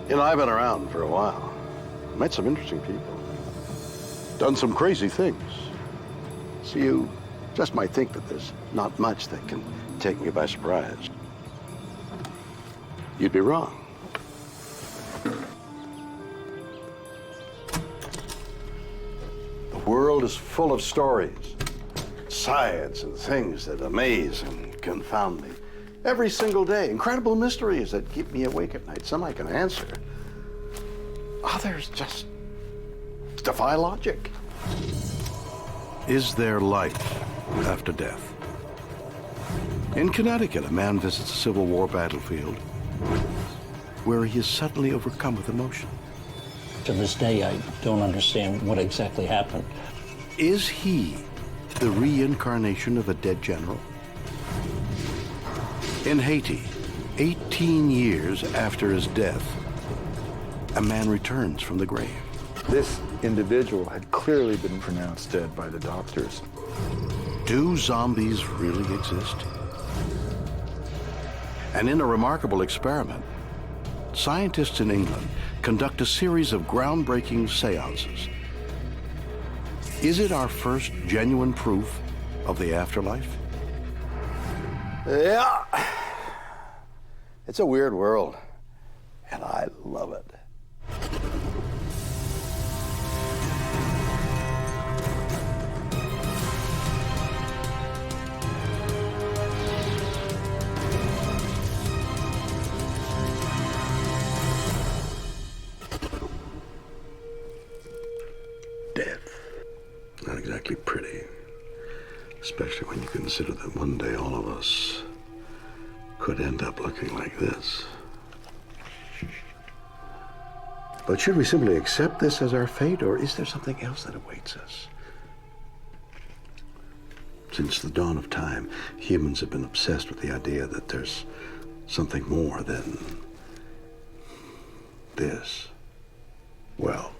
You know, I've been around for a while. Met some interesting people. Done some crazy things. So you just might think that there's not much that can take me by surprise. You'd be wrong. The world is full of stories, science and things that amaze and confound me. Every single day, incredible mysteries that keep me awake at night. Some I can answer. Others just defy logic. Is there life after death? In Connecticut, a man visits a Civil War battlefield where he is suddenly overcome with emotion. To this day, I don't understand what exactly happened. Is he the reincarnation of a dead general? In Haiti, 18 years after his death, a man returns from the grave. This individual had clearly been pronounced dead by the doctors. Do zombies really exist? And in a remarkable experiment, scientists in England conduct a series of groundbreaking seances. Is it our first genuine proof of the afterlife? Yeah. It's a weird world, and I love it. Death. Not exactly pretty. Especially when you consider that one day all of us could end up looking like this. But should we simply accept this as our fate, or is there something else that awaits us? Since the dawn of time, humans have been obsessed with the idea that there's something more than this. Well,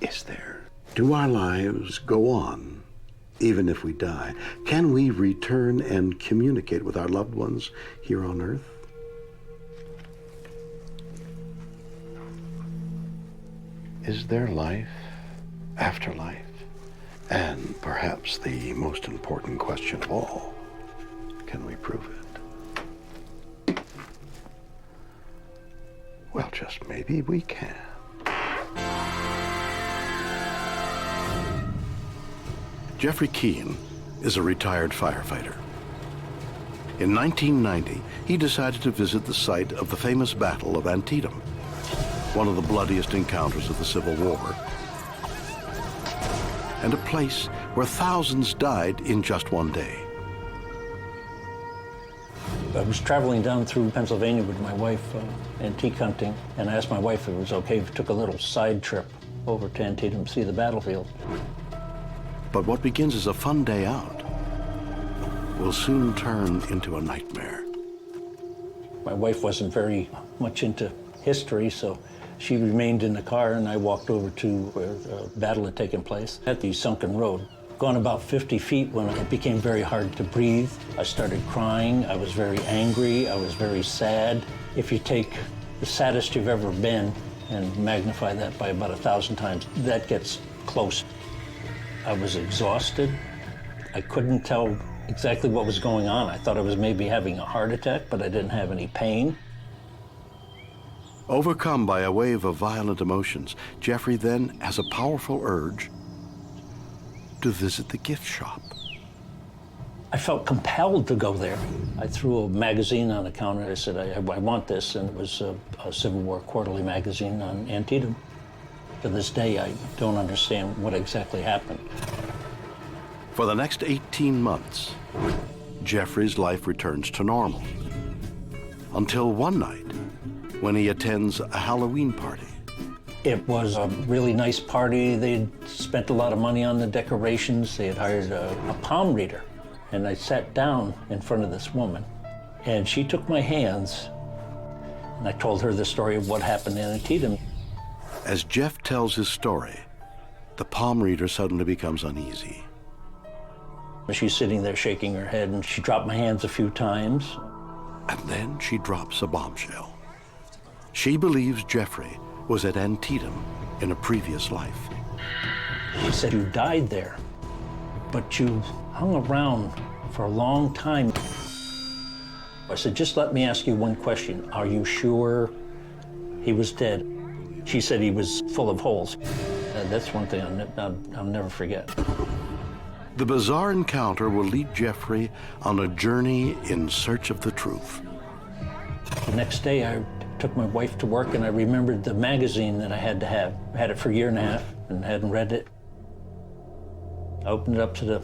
is there? Do our lives go on even if we die? Can we return and communicate with our loved ones here on Earth? Is there life after life? And perhaps the most important question of all, can we prove it? Well, just maybe we can. Jeffrey Keane is a retired firefighter. In 1990, he decided to visit the site of the famous Battle of Antietam, one of the bloodiest encounters of the Civil War, and a place where thousands died in just one day. I was traveling down through Pennsylvania with my wife, antique hunting, and I asked my wife if it was okay if we took a little side trip over to Antietam to see the battlefield. But what begins as a fun day out will soon turn into a nightmare. My wife wasn't very much into history, so she remained in the car, and I walked over to where the battle had taken place at the sunken road. Gone about 50 feet when it became very hard to breathe. I started crying. I was very angry. I was very sad. If you take the saddest you've ever been and magnify that by about 1,000 times, that gets close. I was exhausted. I couldn't tell exactly what was going on. I thought I was maybe having a heart attack, but I didn't have any pain. Overcome by a wave of violent emotions, Jeffrey then has a powerful urge to visit the gift shop. I felt compelled to go there. I threw a magazine on the counter. I said, I want this, and it was a Civil War quarterly magazine on Antietam. To this day, I don't understand what exactly happened. For the next 18 months, Jeffrey's life returns to normal. Until one night, when he attends a Halloween party. It was a really nice party. They'd spent a lot of money on the decorations. They had hired a palm reader. And I sat down in front of this woman, and she took my hands, and I told her the story of what happened in Antietam. As Jeff tells his story, the palm reader suddenly becomes uneasy. She's sitting there shaking her head, and she dropped my hands a few times. And then she drops a bombshell. She believes Jeffrey was at Antietam in a previous life. She said, you died there, but you hung around for a long time. I said, just let me ask you one question. Are you sure he was dead? She said he was full of holes. That's one thing I'll never forget. The bizarre encounter will lead Jeffrey on a journey in search of the truth. The next day, I took my wife to work, and I remembered the magazine that I had to have. I had it for a year and a half and hadn't read it. I opened it up to the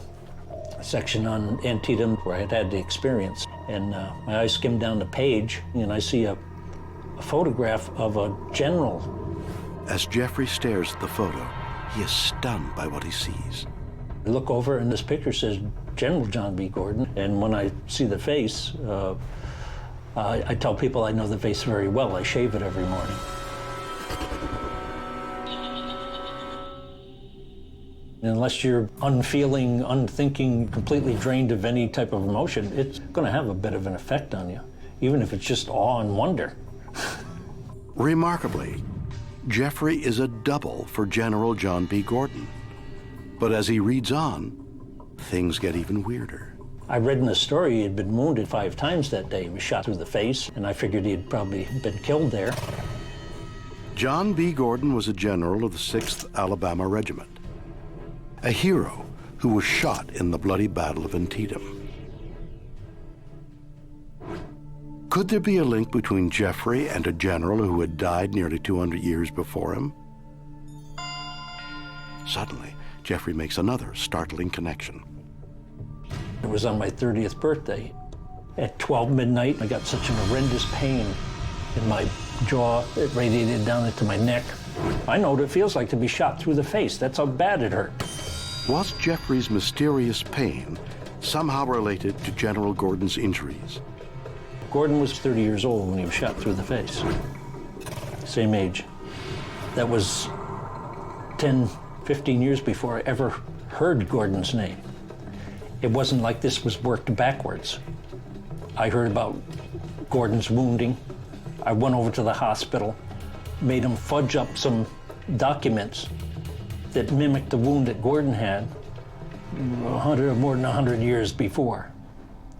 section on Antietam where I had had the experience, and my eyes skimmed down the page, and I see a photograph of a general. As Jeffrey stares at the photo, he is stunned by what he sees. I look over, and this picture says General John B. Gordon, and when I see the face, I tell people I know the face very well. I shave it every morning. Unless you're unfeeling, unthinking, completely drained of any type of emotion, it's going to have a bit of an effect on you, even if it's just awe and wonder. Remarkably, Jeffrey is a double for General John B. Gordon. But as he reads on, things get even weirder. I read in the story he had been wounded 5 times that day. He was shot through the face, and I figured he had probably been killed there. John B. Gordon was a general of the 6th Alabama Regiment, a hero who was shot in the bloody Battle of Antietam. Could there be a link between Jeffrey and a general who had died nearly 200 years before him? Suddenly, Jeffrey makes another startling connection. It was on my 30th birthday. At 12 midnight, I got such an horrendous pain in my jaw. It radiated down into my neck. I know what it feels like to be shot through the face. That's how bad it hurt. Was Jeffrey's mysterious pain somehow related to General Gordon's injuries? Gordon was 30 years old when he was shot through the face. Same age. That was 10, 15 years before I ever heard Gordon's name. It wasn't like this was worked backwards. I heard about Gordon's wounding. I went over to the hospital, made him fudge up some documents that mimicked the wound that Gordon had 100 or more than 100 years before.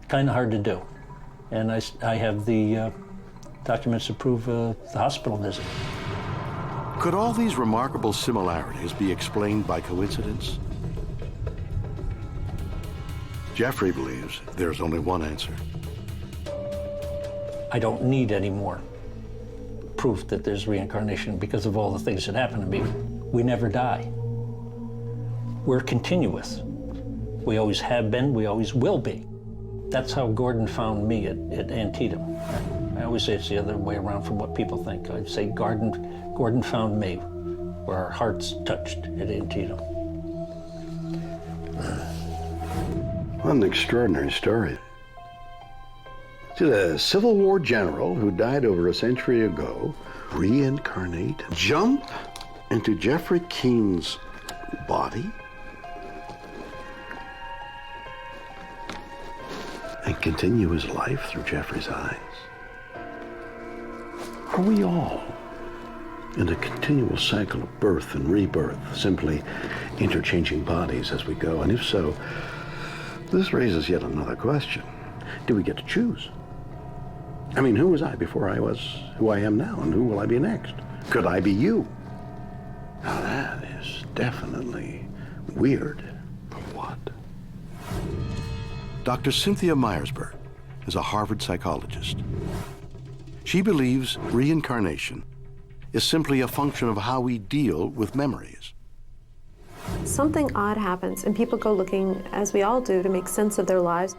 Kind of hard to do. And I have the documents to prove the hospital visit. Could all these remarkable similarities be explained by coincidence? Jeffrey believes there's only one answer. I don't need any more proof that there's reincarnation because of all the things that happen to me. We never die. We're continuous. We always have been, we always will be. That's how Gordon found me at Antietam. I always say it's the other way around from what people think. I'd say Gordon found me where our hearts touched at Antietam. What an extraordinary story. Did a Civil War general who died over a century ago reincarnate, jump into Jeffrey Keene's body, and continue his life through Jeffrey's eyes? Are we all in a continual cycle of birth and rebirth, simply interchanging bodies as we go? And if so, this raises yet another question. Do we get to choose? I mean, who was I before I was who I am now, and who will I be next? Could I be you? Now that is definitely weird. But what? Dr. Cynthia Myersberg is a Harvard psychologist. She believes reincarnation is simply a function of how we deal with memories. Something odd happens, and people go looking, as we all do, to make sense of their lives.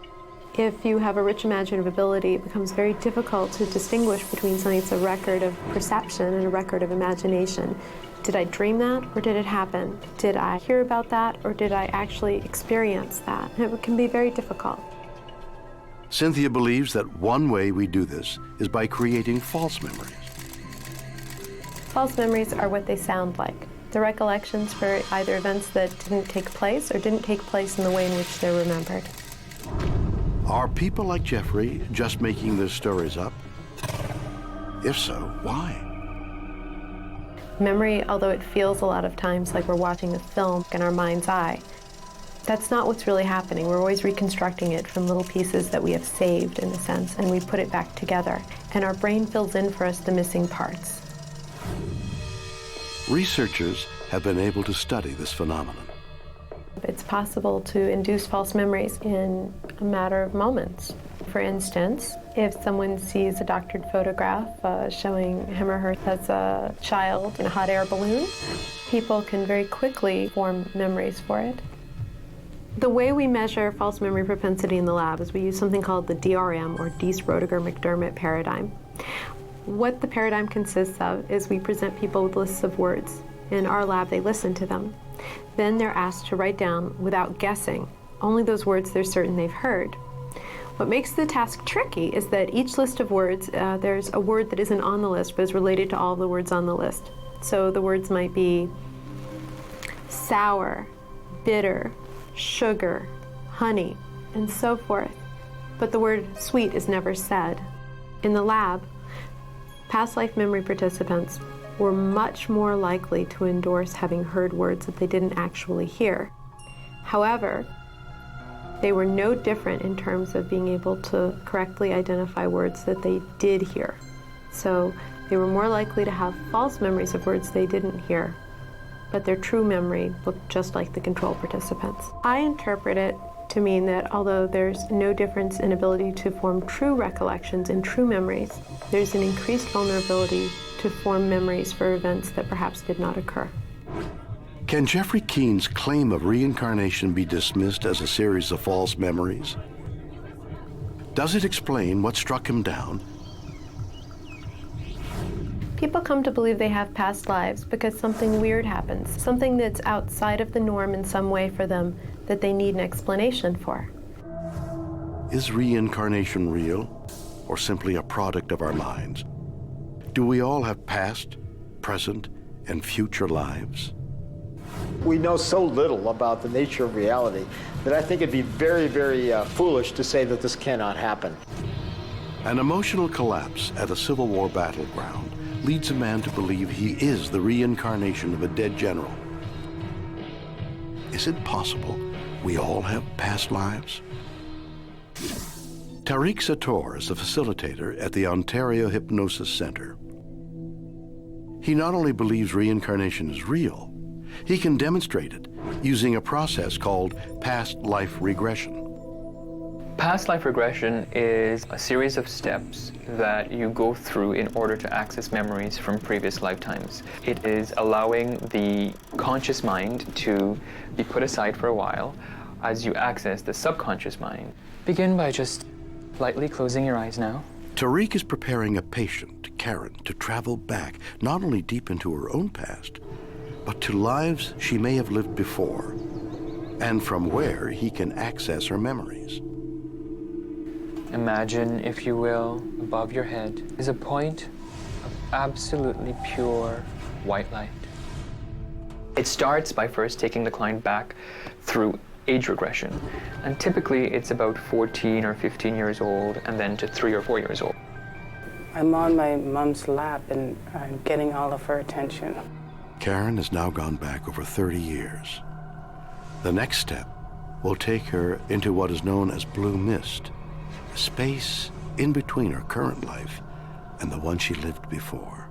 If you have a rich imaginative ability, it becomes very difficult to distinguish between something that's a record of perception and a record of imagination. Did I dream that, or did it happen? Did I hear about that, or did I actually experience that? And it can be very difficult. Cynthia believes that one way we do this is by creating false memories. False memories are what they sound like. The recollections for either events that didn't take place or didn't take place in the way in which they're remembered. Are people like Jeffrey just making their stories up? If so, why? Memory, although it feels a lot of times like we're watching a film in our mind's eye, that's not what's really happening. We're always reconstructing it from little pieces that we have saved, in a sense, and we put it back together. And our brain fills in for us the missing parts. Researchers have been able to study this phenomenon. It's possible to induce false memories in a matter of moments. For instance, if someone sees a doctored photograph showing him or her as a child in a hot air balloon, people can very quickly form memories for it. The way we measure false memory propensity in the lab is we use something called the DRM, or Diess-Roediger-McDermott paradigm. What the paradigm consists of is we present people with lists of words. In our lab, they listen to them. Then they're asked to write down, without guessing, only those words they're certain they've heard. What makes the task tricky is that each list of words, there's a word that isn't on the list but is related to all the words on the list. So the words might be sour, bitter, sugar, honey, and so forth. But the word sweet is never said. In the lab, past life memory participants were much more likely to endorse having heard words that they didn't actually hear. However, they were no different in terms of being able to correctly identify words that they did hear. So they were more likely to have false memories of words they didn't hear, but their true memory looked just like the control participants. I interpret it to mean that although there's no difference in ability to form true recollections and true memories, there's an increased vulnerability to form memories for events that perhaps did not occur. Can Jeffrey Keen's claim of reincarnation be dismissed as a series of false memories? Does it explain what struck him down? People come to believe they have past lives because something weird happens, something that's outside of the norm in some way for them that they need an explanation for. Is reincarnation real, or simply a product of our minds? Do we all have past, present, and future lives? We know so little about the nature of reality that I think it'd be very, very foolish to say that this cannot happen. An emotional collapse at a Civil War battleground leads a man to believe he is the reincarnation of a dead general. Is it possible we all have past lives? Tariq Sator is the facilitator at the Ontario Hypnosis Center. He not only believes reincarnation is real, he can demonstrate it using a process called past life regression. Past life regression is a series of steps that you go through in order to access memories from previous lifetimes. It is allowing the conscious mind to be put aside for a while as you access the subconscious mind. Begin by just lightly closing your eyes now. Tariq is preparing a patient, Karen, to travel back not only deep into her own past, but to lives she may have lived before, and from where he can access her memories. Imagine, if you will, above your head is a point of absolutely pure white light. It starts by first taking the client back through age regression, and typically it's about 14 or 15 years old and then to 3 or 4 years old. I'm on my mom's lap and I'm getting all of her attention. Karen has now gone back over 30 years. The next step will take her into what is known as blue mist, a space in between her current life and the one she lived before.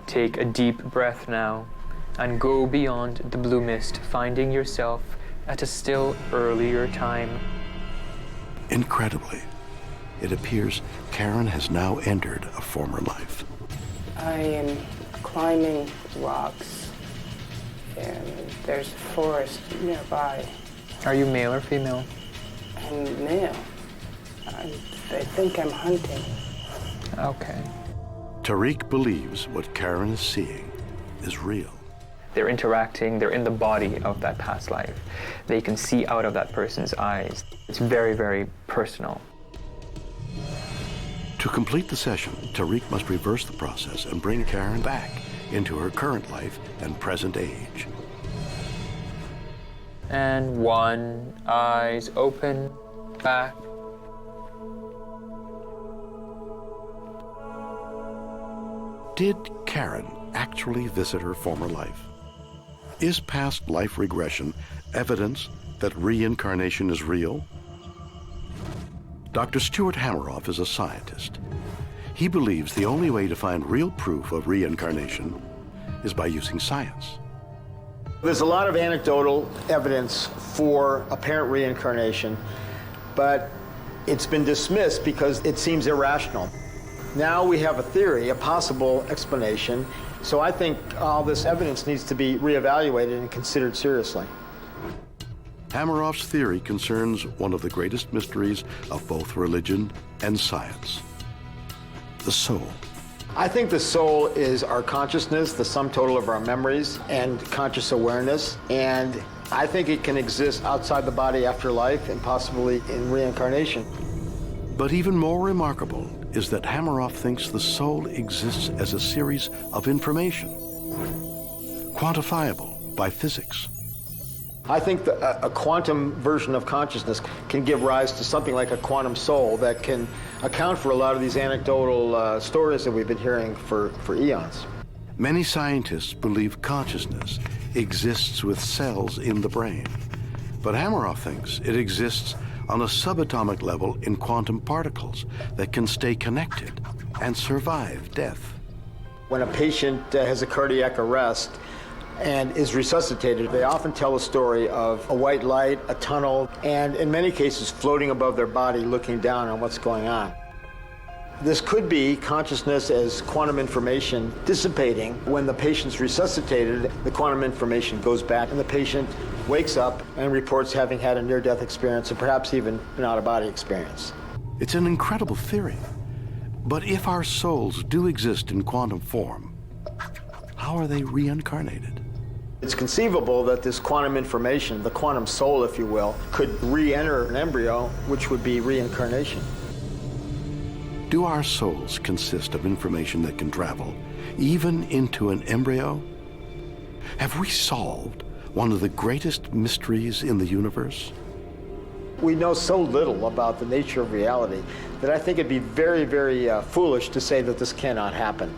Take a deep breath now and go beyond the blue mist, finding yourself at a still earlier time. Incredibly, it appears Karen has now entered a former life. I am climbing rocks and there's a forest nearby. Are you male or female? I'm male. I think I'm hunting. Okay. Tariq believes what Karen is seeing is real. They're interacting, they're in the body of that past life. They can see out of that person's eyes. It's very, very personal. To complete the session, Tariq must reverse the process and bring Karen back into her current life and present age. And 1, eyes open, back. Did Karen actually visit her former life? Is past life regression evidence that reincarnation is real? Dr. Stuart Hameroff is a scientist. He believes the only way to find real proof of reincarnation is by using science. There's a lot of anecdotal evidence for apparent reincarnation, but it's been dismissed because it seems irrational. Now we have a theory, a possible explanation, so I think all this evidence needs to be reevaluated and considered seriously. Hameroff's theory concerns one of the greatest mysteries of both religion and science: the soul. I think the soul is our consciousness, the sum total of our memories and conscious awareness, and I think it can exist outside the body after life and possibly in reincarnation. But even more remarkable is that Hameroff thinks the soul exists as a series of information, quantifiable by physics. I think a quantum version of consciousness can give rise to something like a quantum soul that can account for a lot of these anecdotal stories that we've been hearing for eons. Many scientists believe consciousness exists with cells in the brain, but Hameroff thinks it exists on a subatomic level in quantum particles that can stay connected and survive death. When a patient has a cardiac arrest and is resuscitated, they often tell a story of a white light, a tunnel, and in many cases floating above their body looking down on what's going on. This could be consciousness as quantum information dissipating. When the patient's resuscitated, the quantum information goes back and the patient wakes up and reports having had a near-death experience and perhaps even an out-of-body experience. It's an incredible theory. But if our souls do exist in quantum form, how are they reincarnated? It's conceivable that this quantum information, the quantum soul, if you will, could re-enter an embryo, which would be reincarnation. Do our souls consist of information that can travel even into an embryo? Have we solved one of the greatest mysteries in the universe? We know so little about the nature of reality that I think it'd be very, very foolish to say that this cannot happen.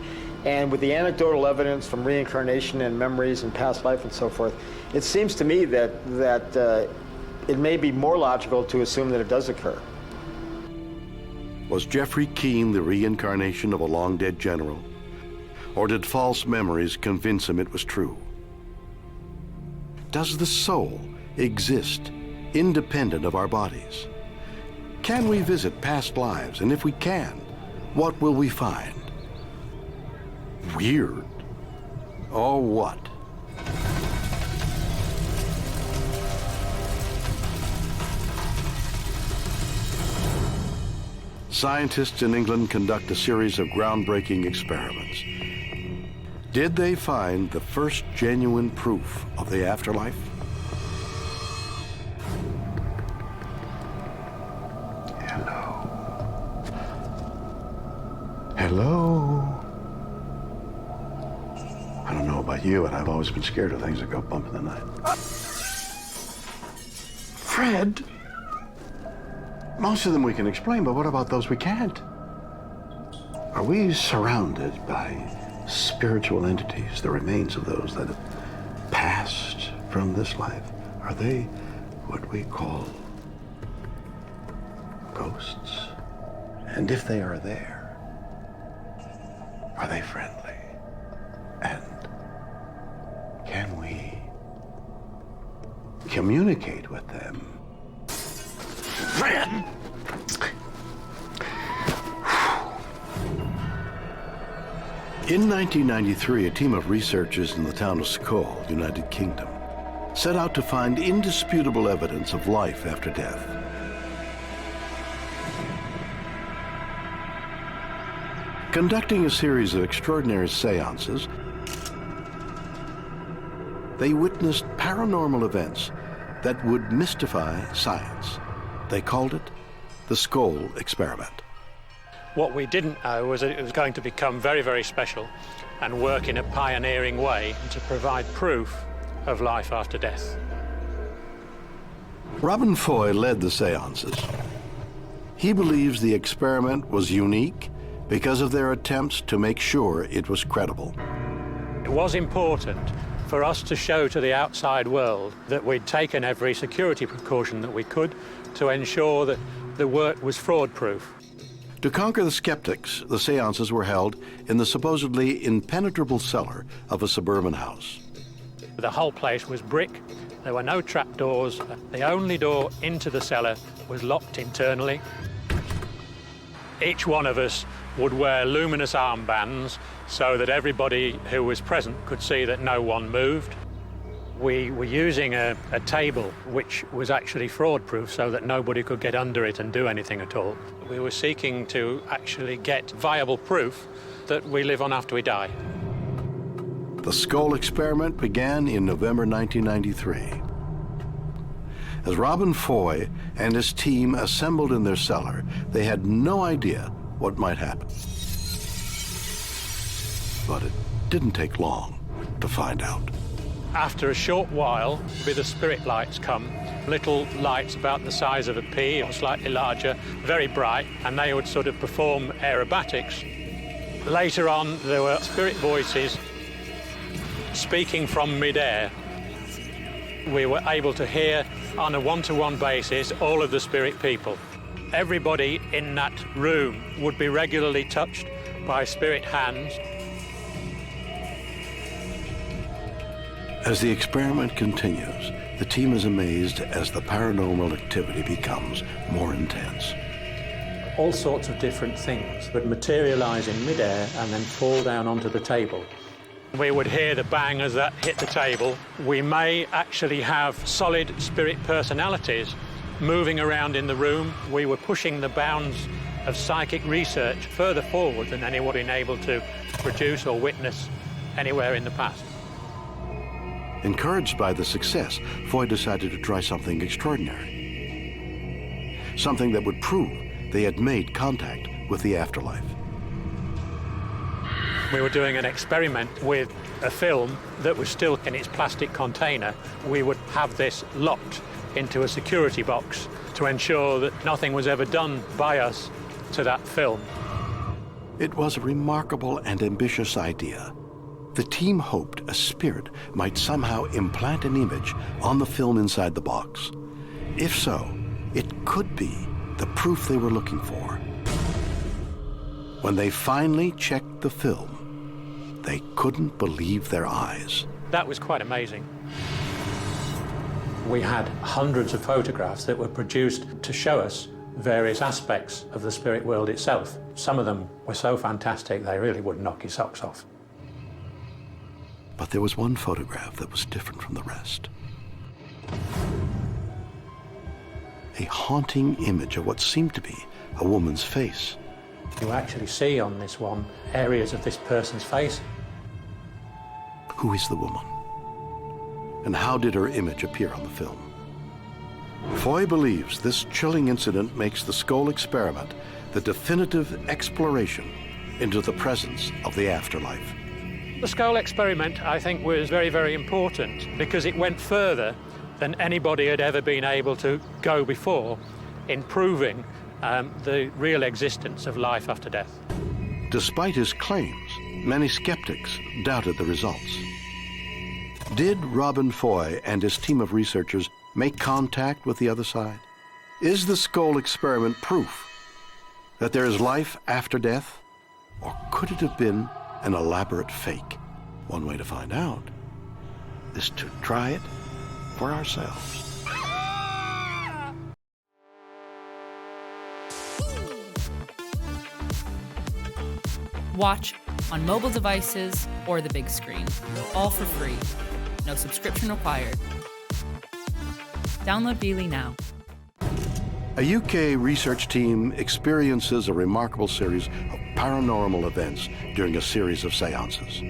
And with the anecdotal evidence from reincarnation and memories and past life and so forth, it seems to me that it may be more logical to assume that it does occur. Was Jeffrey Keane the reincarnation of a long-dead general? Or did false memories convince him it was true? Does the soul exist independent of our bodies? Can we visit past lives? And if we can, what will we find? Weird. Or what? Scientists in England conduct a series of groundbreaking experiments. Did they find the first genuine proof of the afterlife? Hello. Hello. I don't know about you, but I've always been scared of things that go bump in the night. Fred! Most of them we can explain, but what about those we can't? Are we surrounded by spiritual entities, the remains of those that have passed from this life? Are they what we call ghosts? And if they are there, are they friendly? And can we communicate with them? Fred! In 1993, a team of researchers in the town of Skull, United Kingdom, set out to find indisputable evidence of life after death. Conducting a series of extraordinary seances, they witnessed paranormal events that would mystify science. They called it the Skull Experiment. What we didn't know was that it was going to become very, very special and work in a pioneering way to provide proof of life after death. Robin Foy led the seances. He believes the experiment was unique because of their attempts to make sure it was credible. It was important for us to show to the outside world that we'd taken every security precaution that we could to ensure that the work was fraud-proof. To conquer the skeptics, the seances were held in the supposedly impenetrable cellar of a suburban house. The whole place was brick. There were no trapdoors. The only door into the cellar was locked internally. Each one of us would wear luminous armbands so that everybody who was present could see that no one moved. We were using a table which was actually fraud-proof so that nobody could get under it and do anything at all. We were seeking to actually get viable proof that we live on after we die. The skull experiment began in November 1993. As Robin Foy and his team assembled in their cellar, they had no idea what might happen. But it didn't take long to find out. After a short while, the spirit lights come, little lights about the size of a pea or slightly larger, very bright, and they would sort of perform aerobatics. Later on, there were spirit voices speaking from mid-air. We were able to hear on a one-to-one basis all of the spirit people. Everybody in that room would be regularly touched by spirit hands. As the experiment continues, the team is amazed as the paranormal activity becomes more intense. All sorts of different things would materialize in midair and then fall down onto the table. We would hear the bang as that hit the table. We may actually have solid spirit personalities moving around in the room. We were pushing the bounds of psychic research further forward than anyone been able to produce or witness anywhere in the past. Encouraged by the success, Foy decided to try something extraordinary. Something that would prove they had made contact with the afterlife. We were doing an experiment with a film that was still in its plastic container. We would have this locked into a security box to ensure that nothing was ever done by us to that film. It was a remarkable and ambitious idea. The team hoped a spirit might somehow implant an image on the film inside the box. If so, it could be the proof they were looking for. When they finally checked the film, they couldn't believe their eyes. That was quite amazing. We had hundreds of photographs that were produced to show us various aspects of the spirit world itself. Some of them were so fantastic they really would knock your socks off. But there was one photograph that was different from the rest. A haunting image of what seemed to be a woman's face. You actually see on this one areas of this person's face. Who is the woman? And how did her image appear on the film? Foy believes this chilling incident makes the skull experiment the definitive exploration into the presence of the afterlife. The skull experiment, I think, was very, very important because it went further than anybody had ever been able to go before in proving the real existence of life after death. Despite his claims, many skeptics doubted the results. Did Robin Foy and his team of researchers make contact with the other side? Is the skull experiment proof that there is life after death? Or could it have been an elaborate fake? One way to find out is to try it for ourselves. Watch on mobile devices or the big screen, all for free. No subscription required. Download Veely now. A UK research team experiences a remarkable series of paranormal events during a series of seances.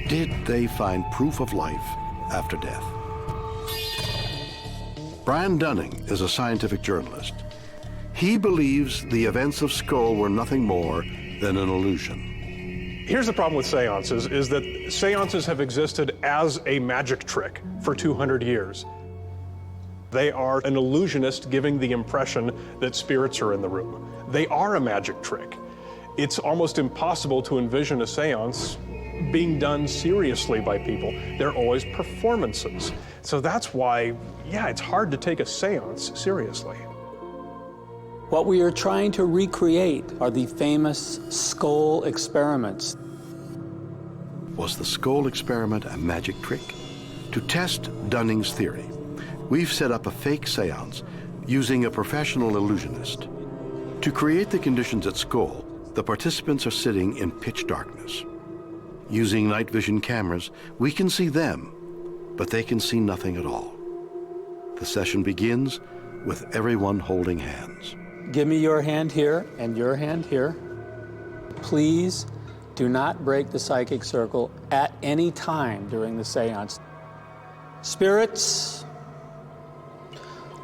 Did they find proof of life after death? Brian Dunning is a scientific journalist. He believes the events of Skull were nothing more than an illusion. Here's the problem with seances, is that seances have existed as a magic trick for 200 years. They are an illusionist giving the impression that spirits are in the room. They are a magic trick. It's almost impossible to envision a seance being done seriously by people. They're always performances. So that's why, yeah, it's hard to take a seance seriously. What we are trying to recreate are the famous skull experiments. Was the skull experiment a magic trick? To test Dunning's theory, we've set up a fake seance using a professional illusionist. To create the conditions at Skull, the participants are sitting in pitch darkness. Using night vision cameras, we can see them, but they can see nothing at all. The session begins with everyone holding hands. Give me your hand here and your hand here. Please do not break the psychic circle at any time during the seance. Spirits,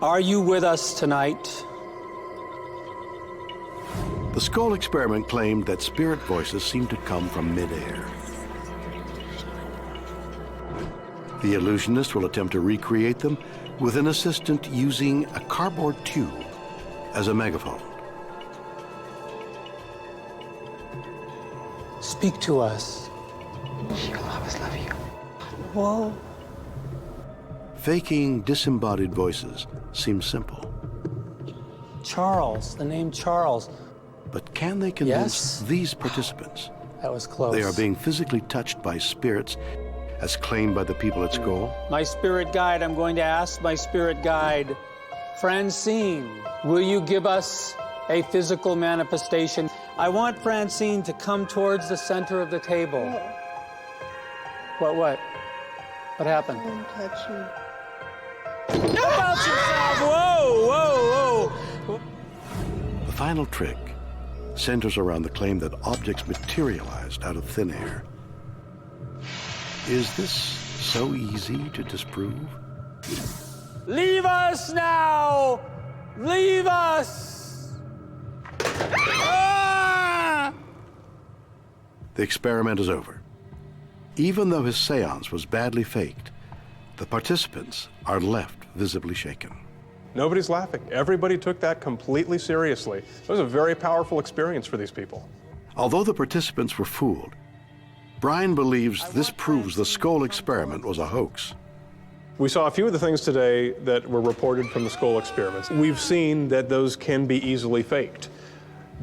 are you with us tonight? The Skull experiment claimed that spirit voices seemed to come from midair. The illusionist will attempt to recreate them with an assistant using a cardboard tube as a megaphone. Speak to us. She'll always love you. Whoa. Faking disembodied voices seems simple. Charles, the name Charles. But can they convince Yes. these participants That was close. they are being physically touched by spirits as claimed by the people at Skull? My spirit guide, I'm going to ask my spirit guide, Francine, will you give us a physical manifestation? I want Francine to come towards the center of the table. What? What happened? Don't touch me. About yourself! Whoa, whoa, whoa! The final trick centers around the claim that objects materialized out of thin air. Is this so easy to disprove? Leave us now! Leave us! Ah! The experiment is over. Even though his seance was badly faked, the participants are left visibly shaken. Nobody's laughing. Everybody took that completely seriously. It was a very powerful experience for these people. Although the participants were fooled, Brian believes this proves the Skull experiment was a hoax. We saw a few of the things today that were reported from the Skull experiments. We've seen that those can be easily faked.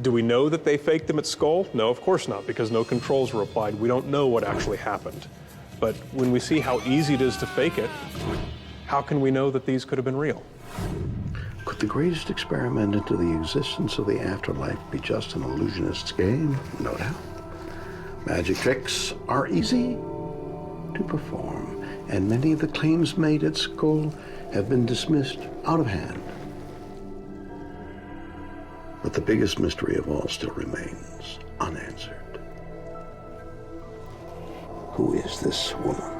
Do we know that they faked them at Skull? No, of course not, because no controls were applied. We don't know what actually happened. But when we see how easy it is to fake it, how can we know that these could have been real? Could the greatest experiment into the existence of the afterlife be just an illusionist's game? No doubt. Magic tricks are easy to perform, and many of the claims made at Skull have been dismissed out of hand. But the biggest mystery of all still remains unanswered. Who is this woman?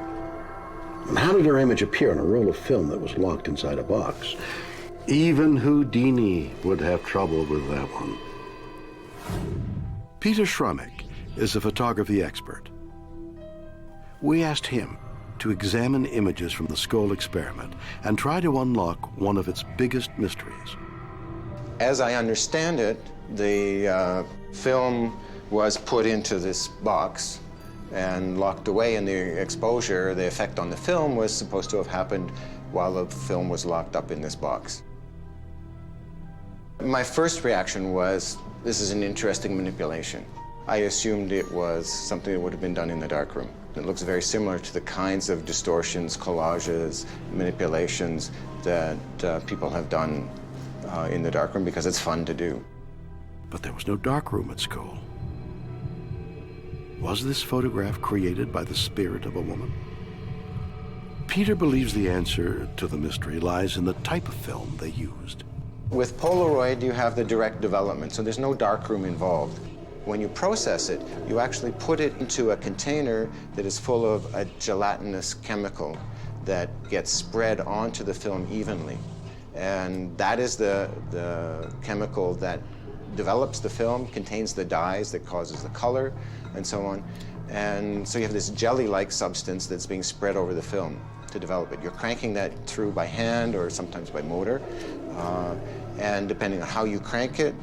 And how did her image appear on a roll of film that was locked inside a box? Even Houdini would have trouble with that one. Peter Schramek is a photography expert. We asked him to examine images from the Skull experiment and try to unlock one of its biggest mysteries. As I understand it, the film was put into this box and locked away, and the exposure, the effect on the film, was supposed to have happened while the film was locked up in this box. My first reaction was, this is an interesting manipulation. I assumed it was something that would have been done in the darkroom. It looks very similar to the kinds of distortions, collages, manipulations that people have done in the darkroom because it's fun to do. But there was no darkroom at Skull. Was this photograph created by the spirit of a woman? Peter believes the answer to the mystery lies in the type of film they used. With Polaroid, you have the direct development, so there's no darkroom involved. When you process it, you actually put it into a container that is full of a gelatinous chemical that gets spread onto the film evenly. And that is the chemical that develops the film, contains the dyes that causes the color, and so on. And so you have this jelly-like substance that's being spread over the film to develop it. You're cranking that through by hand or sometimes by motor. And depending on how you crank it,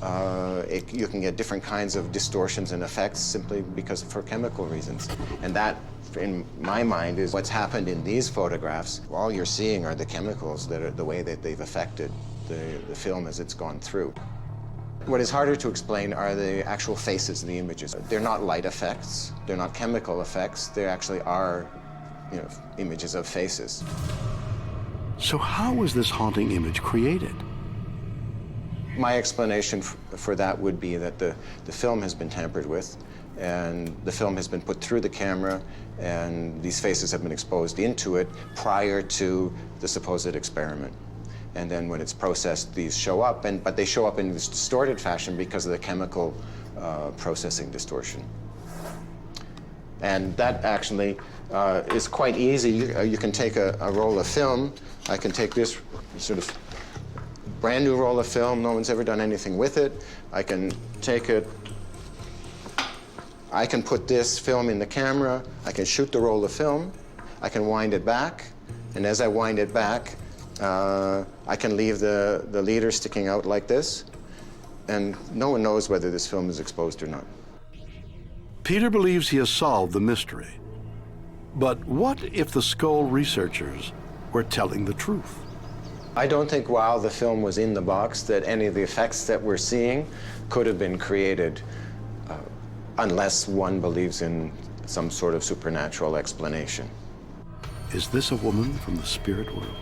You can get different kinds of distortions and effects simply because for chemical reasons. And that, in my mind, is what's happened in these photographs. All you're seeing are the chemicals that are the way that they've affected the film as it's gone through. What is harder to explain are the actual faces in the images. They're not light effects, they're not chemical effects, they actually are, you know, images of faces. So how was this haunting image created? My explanation for that would be that the film has been tampered with, and the film has been put through the camera, and these faces have been exposed into it prior to the supposed experiment. And then when it's processed, these show up, but they show up in this distorted fashion because of the chemical processing distortion. And that actually is quite easy. You can take a roll of film. I can take this sort of brand new roll of film. No one's ever done anything with it. I can take it. I can put this film in the camera. I can shoot the roll of film. I can wind it back. And as I wind it back, I can leave the leader sticking out like this. And no one knows whether this film is exposed or not. Peter believes he has solved the mystery. But what if the skull researchers were telling the truth? I don't think while the film was in the box that any of the effects that we're seeing could have been created unless one believes in some sort of supernatural explanation. Is this a woman from the spirit world?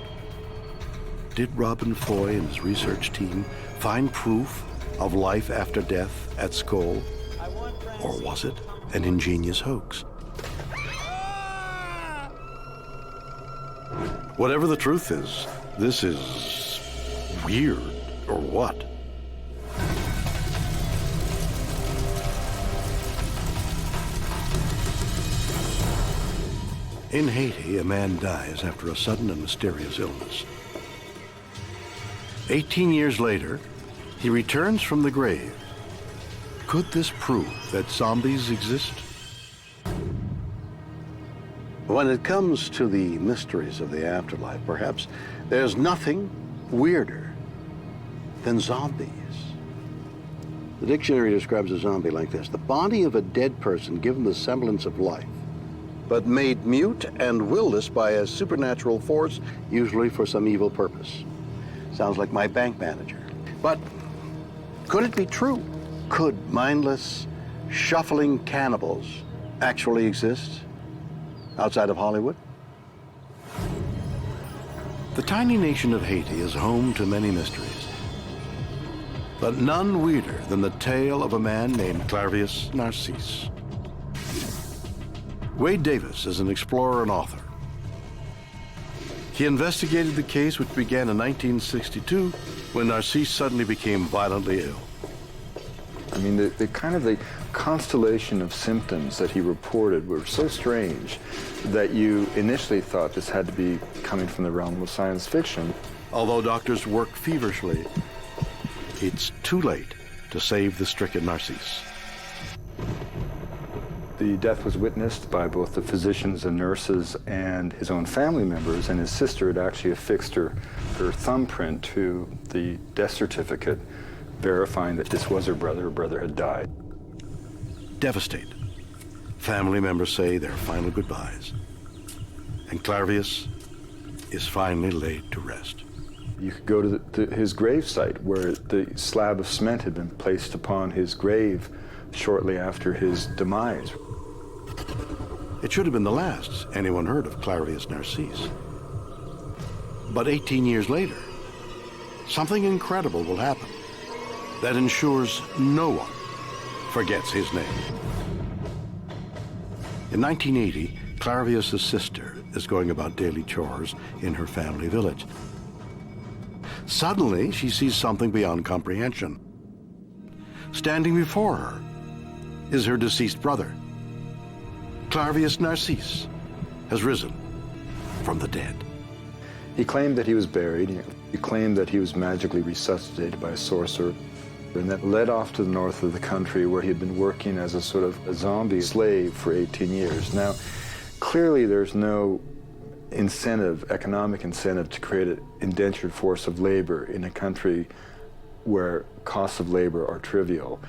Did Robin Foy and his research team find proof of life after death at Skull? Or was it an ingenious hoax? Whatever the truth is, this is weird, or what? In Haiti, a man dies after a sudden and mysterious illness. 18 years later, he returns from the grave. Could this prove that zombies exist? When it comes to the mysteries of the afterlife, perhaps there's nothing weirder than zombies. The dictionary describes a zombie like this: the body of a dead person given the semblance of life, but made mute and willless by a supernatural force, usually for some evil purpose. Sounds like my bank manager. But could it be true? Could mindless, shuffling cannibals actually exist outside of Hollywood? The tiny nation of Haiti is home to many mysteries, but none weirder than the tale of a man named Clairvius Narcisse. Wade Davis is an explorer and author. He investigated the case, which began in 1962 when Narcisse suddenly became violently ill. I mean, the constellation of symptoms that he reported were so strange that you initially thought this had to be coming from the realm of science fiction. Although doctors work feverishly, it's too late to save the stricken Narcisse. The death was witnessed by both the physicians and nurses and his own family members, and his sister had actually affixed her thumbprint to the death certificate, verifying that this was her brother. Her brother had died. Devastated, family members say their final goodbyes, and Clairvius is finally laid to rest. You could go to his grave site, where the slab of cement had been placed upon his grave shortly after his demise. It should have been the last anyone heard of Clairvius Narcisse. But 18 years later, something incredible will happen that ensures no one forgets his name. In 1980, Clairvius' sister is going about daily chores in her family village. Suddenly, she sees something beyond comprehension. Standing before her is her deceased brother. Clairvius Narcisse has risen from the dead. He claimed that he was buried. He claimed that he was magically resuscitated by a sorcerer, and that led off to the north of the country, where he had been working as a sort of a zombie slave for 18 years. Now, clearly there's no incentive, economic incentive, to create an indentured force of labor in a country where costs of labor are trivial.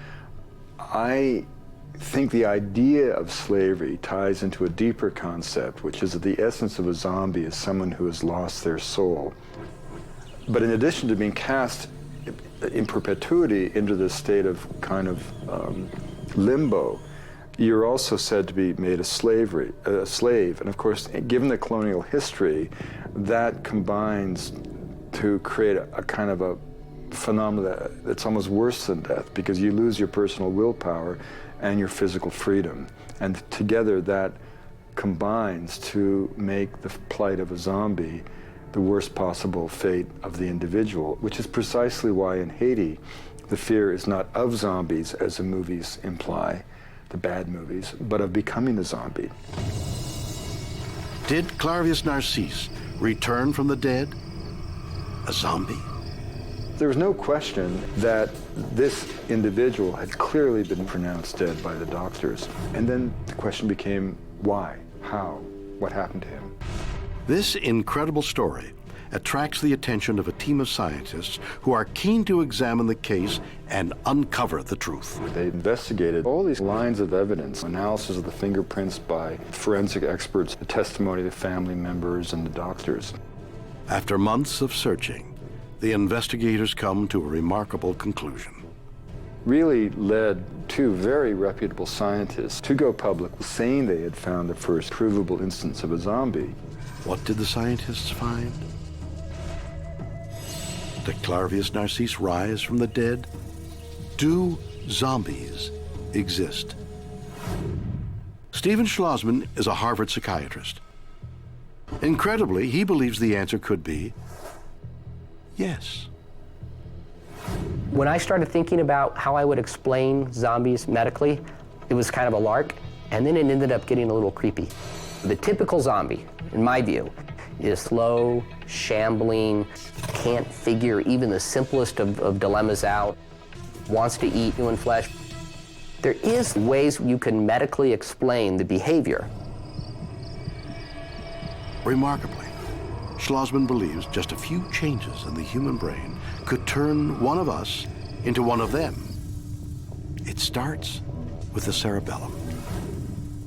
I think the idea of slavery ties into a deeper concept, which is that the essence of a zombie is someone who has lost their soul. But in addition to being cast in perpetuity into this state of kind of limbo, you're also said to be made a slave. And of course, given the colonial history, that combines to create a kind of a phenomena that's almost worse than death, because you lose your personal willpower and your physical freedom. And together that combines to make the plight of a zombie the worst possible fate of the individual, which is precisely why in Haiti, the fear is not of zombies, as the movies imply, the bad movies, but of becoming a zombie. Did Clairvius Narcisse return from the dead? A zombie? There was no question that this individual had clearly been pronounced dead by the doctors. And then the question became, why? How? What happened to him? This incredible story attracts the attention of a team of scientists who are keen to examine the case and uncover the truth. They investigated all these lines of evidence, analysis of the fingerprints by forensic experts, the testimony of the family members and the doctors. After months of searching, the investigators come to a remarkable conclusion. Really led two very reputable scientists to go public saying they had found the first provable instance of a zombie. What did the scientists find? Did Clairvius Narcisse rise from the dead? Do zombies exist? Stephen Schlossman is a Harvard psychiatrist. Incredibly, he believes the answer could be yes. When I started thinking about how I would explain zombies medically, it was kind of a lark, and then it ended up getting a little creepy. The typical zombie, in my view, is slow, shambling, can't figure even the simplest of dilemmas out, wants to eat human flesh. There is ways you can medically explain the behavior. Remarkably, Schlossman believes just a few changes in the human brain could turn one of us into one of them. It starts with the cerebellum.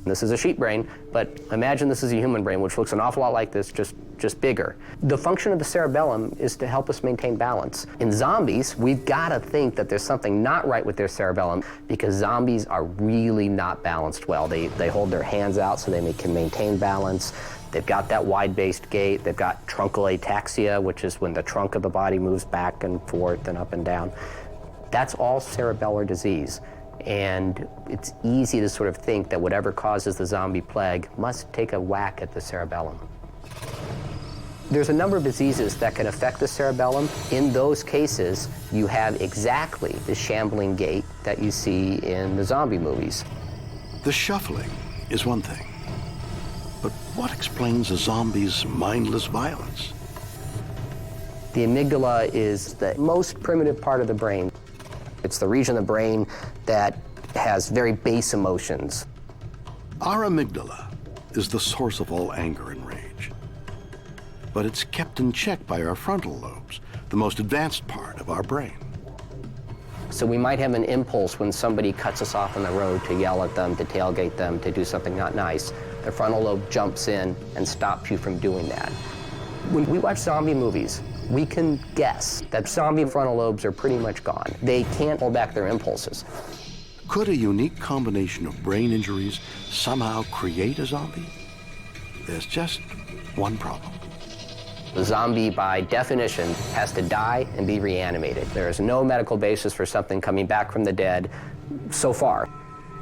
This is a sheep brain, but imagine this is a human brain, which looks an awful lot like this, just bigger. The function of the cerebellum is to help us maintain balance. In zombies, we've got to think that there's something not right with their cerebellum, because zombies are really not balanced well. They hold their hands out so they can maintain balance. They've got that wide-based gait. They've got truncal ataxia, which is when the trunk of the body moves back and forth and up and down. That's all cerebellar disease. And it's easy to sort of think that whatever causes the zombie plague must take a whack at the cerebellum. There's a number of diseases that can affect the cerebellum. In those cases, you have exactly the shambling gait that you see in the zombie movies. The shuffling is one thing, but what explains a zombie's mindless violence? The amygdala is the most primitive part of the brain. It's the region of the brain that has very base emotions. Our amygdala is the source of all anger and rage. But it's kept in check by our frontal lobes, the most advanced part of our brain. So we might have an impulse when somebody cuts us off on the road to yell at them, to tailgate them, to do something not nice. The frontal lobe jumps in and stops you from doing that. When we watch zombie movies, we can guess that zombie frontal lobes are pretty much gone. They can't hold back their impulses. Could a unique combination of brain injuries somehow create a zombie? There's just one problem. The zombie, by definition, has to die and be reanimated. There is no medical basis for something coming back from the dead so far.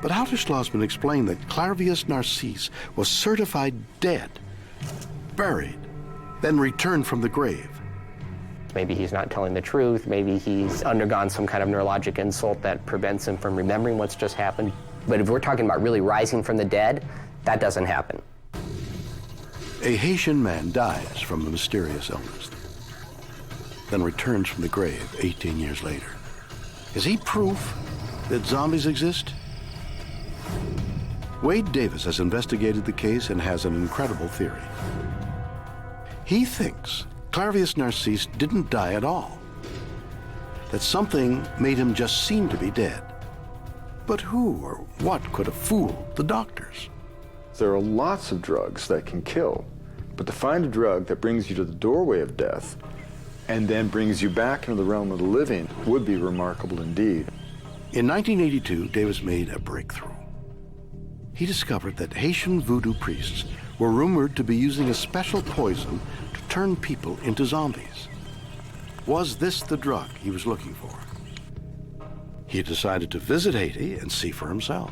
But how does Schlossman explain that Clairvius Narcisse was certified dead, buried, then returned from the grave? Maybe he's not telling the truth. Maybe he's undergone some kind of neurologic insult that prevents him from remembering what's just happened. But if we're talking about really rising from the dead, that doesn't happen. A Haitian man dies from a mysterious illness, then returns from the grave 18 years later. Is he proof that zombies exist? Wade Davis has investigated the case and has an incredible theory. He thinks Clairvius Narcisse didn't die at all. that something made him just seem to be dead. But who or what could have fooled the doctors? There are lots of drugs that can kill, but to find a drug that brings you to the doorway of death and then brings you back into the realm of the living would be remarkable indeed. In 1982, Davis made a breakthrough. He discovered that Haitian voodoo priests were rumored to be using a special poison to turn people into zombies. Was this the drug he was looking for? He decided to visit Haiti and see for himself.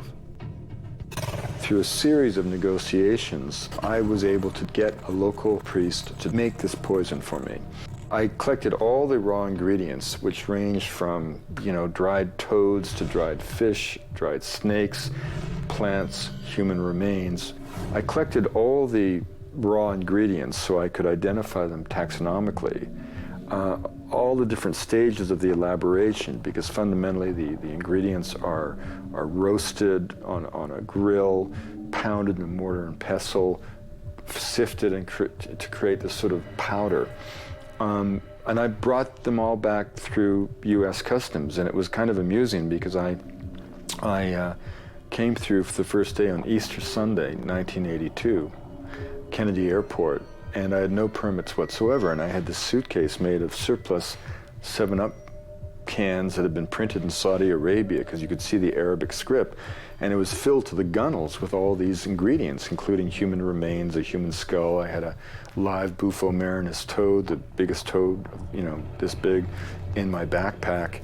Through a series of negotiations, I was able to get a local priest to make this poison for me. I collected all the raw ingredients, which ranged from, dried toads to dried fish, dried snakes, plants, human remains. I collected all the raw ingredients so I could identify them taxonomically. All the different stages of the elaboration, because fundamentally the ingredients are roasted on a grill, pounded in a mortar and pestle, sifted to create this sort of powder. And I brought them all back through U.S. Customs, and it was kind of amusing because I came through for the first day on Easter Sunday, 1982, Kennedy Airport, and I had no permits whatsoever, and I had this suitcase made of surplus 7-Up cans that had been printed in Saudi Arabia because you could see the Arabic script, and it was filled to the gunnels with all these ingredients, including human remains, a human skull. I had a live Bufo marinus toad, the biggest toad, this big, in my backpack,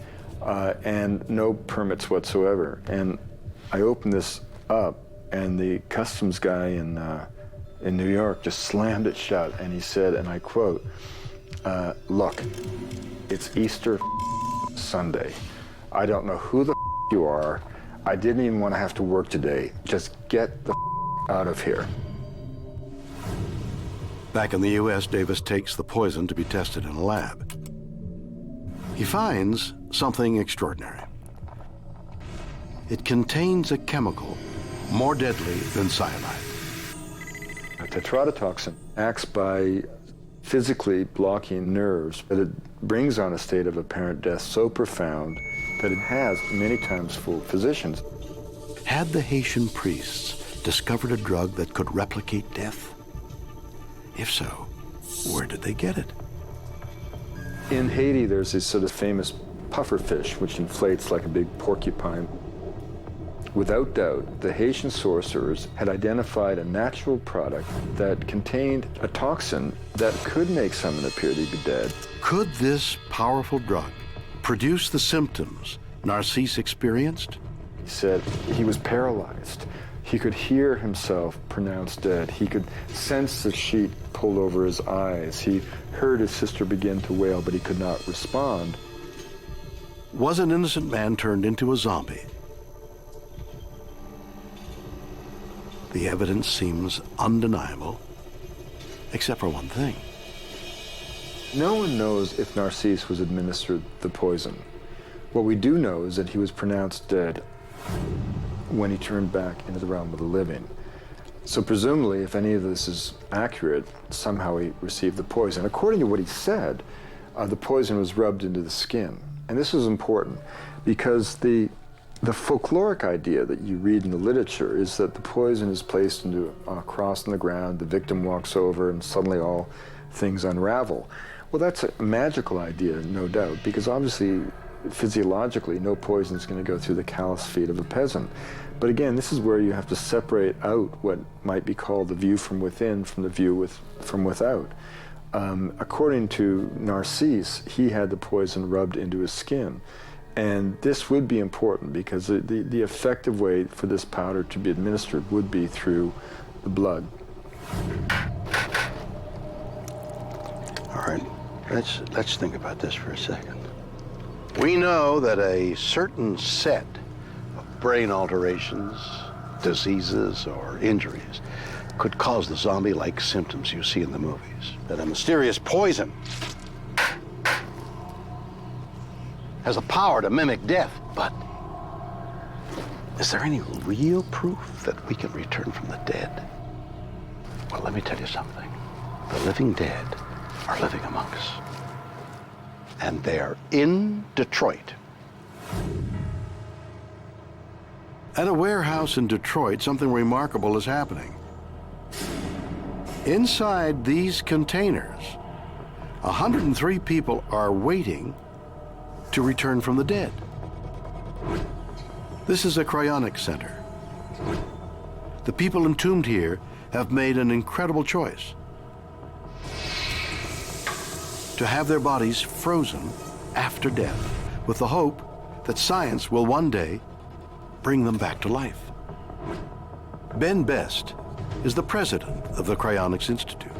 and no permits whatsoever. And I opened this up, and the customs guy in New York just slammed it shut, and he said, and I quote, "Look, it's Easter Sunday. I don't know who the you are. I didn't even want to have to work today. Just get the out of here." Back in the U.S., Davis takes the poison to be tested in a lab. He finds something extraordinary. It contains a chemical more deadly than cyanide. A tetrodotoxin acts by physically blocking nerves, but it brings on a state of apparent death so profound that it has many times fooled physicians. Had the Haitian priests discovered a drug that could replicate death? If so, where did they get it? In Haiti, there's this sort of famous puffer fish, which inflates like a big porcupine. Without doubt, the Haitian sorcerers had identified a natural product that contained a toxin that could make someone appear to be dead. Could this powerful drug produce the symptoms Narcisse experienced? He said he was paralyzed. He could hear himself pronounced dead. He could sense the sheet pulled over his eyes. He heard his sister begin to wail, but he could not respond. Was an innocent man turned into a zombie? The evidence seems undeniable, except for one thing. No one knows if Narcisse was administered the poison. What we do know is that he was pronounced dead when he turned back into the realm of the living. So presumably, if any of this is accurate, somehow he received the poison. According to what he said, the poison was rubbed into the skin. And this is important because the folkloric idea that you read in the literature is that the poison is placed into a cross on the ground, the victim walks over, and suddenly all things unravel. Well, that's a magical idea, no doubt, because obviously, physiologically, no poison is going to go through the callous feet of a peasant. But again, this is where you have to separate out what might be called the view from within from the view from without. According to Narcisse, he had the poison rubbed into his skin. And this would be important because the effective way for this powder to be administered would be through the blood. All right, let's think about this for a second. We know that a certain set of brain alterations, diseases, or injuries could cause the zombie-like symptoms you see in the movies. That a mysterious poison has the power to mimic death. But is there any real proof that we can return from the dead? Well, let me tell you something. The living dead are living among us. And they're in Detroit. At a warehouse in Detroit, something remarkable is happening. Inside these containers, 103 people are waiting to return from the dead. This is a cryonics center. The people entombed here have made an incredible choice: to have their bodies frozen after death, with the hope that science will one day bring them back to life. Ben Best is the president of the Cryonics Institute.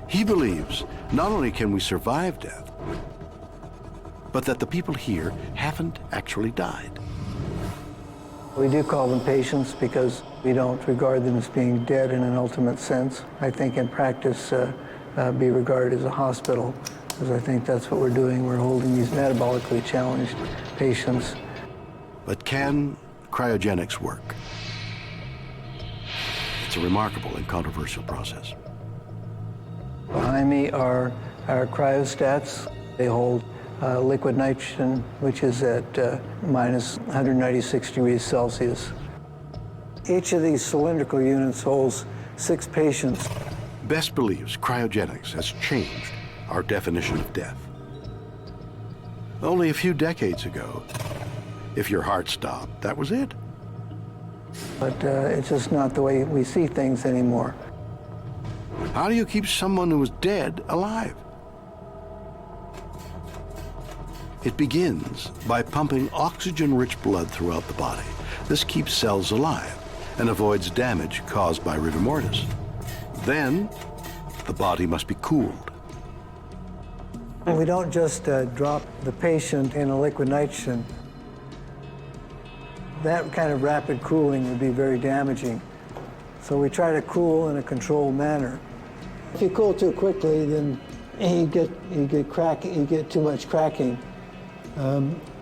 He believes not only can we survive death, but that the people here haven't actually died. We do call them patients because we don't regard them as being dead in an ultimate sense. I think in practice, be regarded as a hospital, because I think that's what we're doing. We're holding these metabolically challenged patients. But can cryogenics work? It's a remarkable and controversial process. Behind me are our cryostats. They hold liquid nitrogen, which is at minus 196 degrees Celsius. Each of these cylindrical units holds 6 patients. Best believes cryogenics has changed our definition of death. Only a few decades ago, if your heart stopped, that was it. But it's just not the way we see things anymore. How do you keep someone who is dead alive? It begins by pumping oxygen-rich blood throughout the body. This keeps cells alive and avoids damage caused by rigor mortis. Then, the body must be cooled. We don't just drop the patient in a liquid nitrogen. That kind of rapid cooling would be very damaging. So we try to cool in a controlled manner. If you cool too quickly, then you get too much cracking.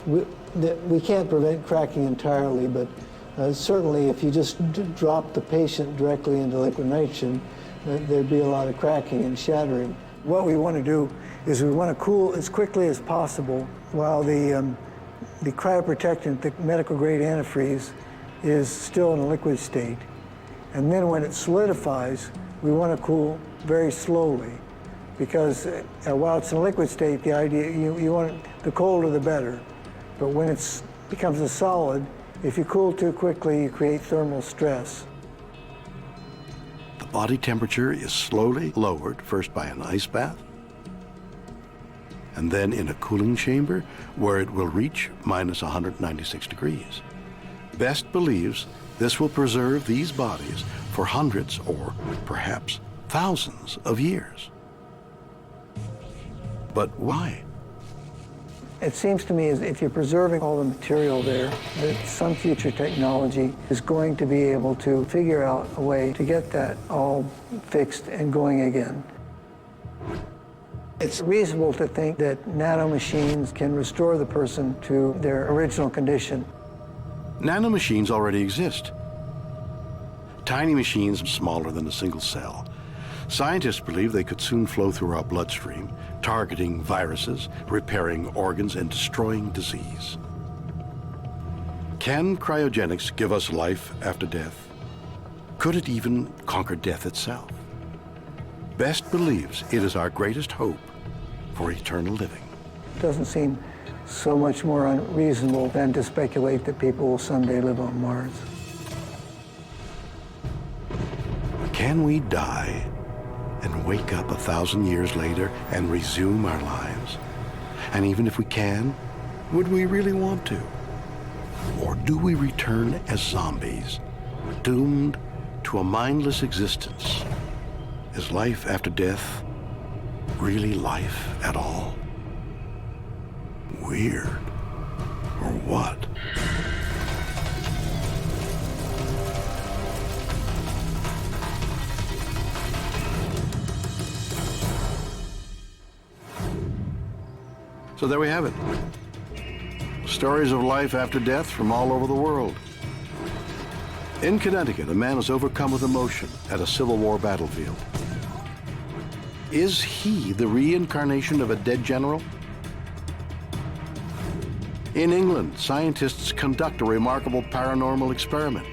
We can't prevent cracking entirely, but certainly if you just drop the patient directly into liquid nitrogen, there'd be a lot of cracking and shattering. What we want to do is we want to cool as quickly as possible while the cryoprotectant, the medical grade antifreeze, is still in a liquid state. And then when it solidifies, we want to cool very slowly, because while it's in a liquid state, the idea, you want the colder the better. But when it becomes a solid, if you cool too quickly, you create thermal stress. The body temperature is slowly lowered, first by an ice bath, and then in a cooling chamber where it will reach minus 196 degrees. Best believes this will preserve these bodies for hundreds or perhaps thousands of years. But why? It seems to me as if you're preserving all the material there, that some future technology is going to be able to figure out a way to get that all fixed and going again. It's reasonable to think that nanomachines can restore the person to their original condition. Nanomachines already exist. Tiny machines smaller than a single cell. Scientists believe they could soon flow through our bloodstream, targeting viruses, repairing organs, and destroying disease. Can cryogenics give us life after death? Could it even conquer death itself? Best believes it is our greatest hope for eternal living. It doesn't seem so much more unreasonable than to speculate that people will someday live on Mars. Can we die and wake up 1,000 years later and resume our lives? And even if we can, would we really want to? Or do we return as zombies, doomed to a mindless existence? Is life after death really life at all? Weird. Or what? So there we have it. Stories of life after death from all over the world. In Connecticut, a man is overcome with emotion at a Civil War battlefield. Is he the reincarnation of a dead general? In England, scientists conduct a remarkable paranormal experiment.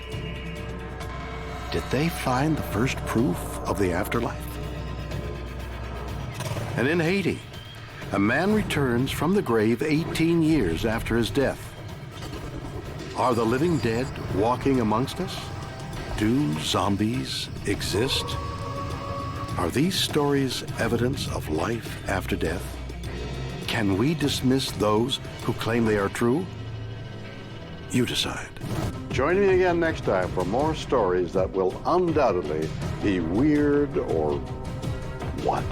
Did they find the first proof of the afterlife? And in Haiti, a man returns from the grave 18 years after his death. Are the living dead walking amongst us? Do zombies exist? Are these stories evidence of life after death? Can we dismiss those who claim they are true? You decide. Join me again next time for more stories that will undoubtedly be weird or what?